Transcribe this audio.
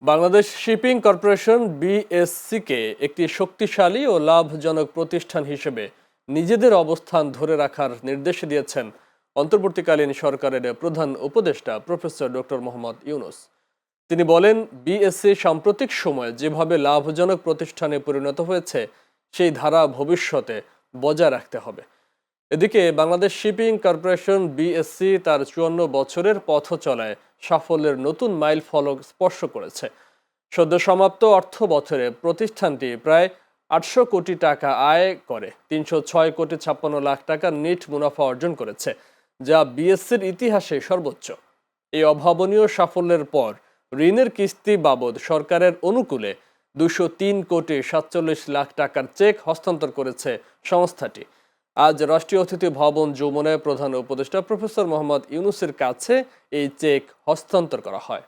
Bangladesh shipping corporation বিএসসিকে একটি শক্তিশালী ও লাভজনক প্রতিষ্ঠান হিসেবে নিজেদের অবস্থান ধরে রাখার নির্দেশ দিয়েছেন অন্তর্বর্তীকালীন সরকারের প্রধান উপদেষ্টা প্রফেসর ডক্টর মোহাম্মদ ইউনূস। তিনি বলেন, বিএসসি সাম্প্রতিক সময়ে যেভাবে লাভজনক প্রতিষ্ঠানে পরিণত হয়েছে সেই ধারা ভবিষ্যতে বজায় রাখতে হবে। এদিকে বাংলাদেশ শিপিং কর্পোরেশন বিএসসি তার ৫৪ বছরের পথ চলায় সাফল্যের নতুন মাইল ফলক স্পর্শ করেছে। সদ্য সমাপ্ত অর্থ বছরে প্রতিষ্ঠানটি প্রায় ৮০০ কোটি টাকা আয় করে ৩০৬ কোটি ৫৬ লাখ টাকার নেট মুনাফা অর্জন করেছে, যা বিএসসির ইতিহাসে সর্বোচ্চ। এই অভাবনীয় সাফল্যের পর ঋণের কিস্তি বাবদ সরকারের অনুকূলে ২০৩ কোটি ৪৭ লাখ টাকার চেক হস্তান্তর করেছে সংস্থাটি। আজ রাষ্ট্রীয় অতিথি ভবন যমুনায় প্রধান উপদেষ্টা প্রফেসর মোহাম্মদ ইউনূসের কাছে এই চেক হস্তান্তর করা হয়।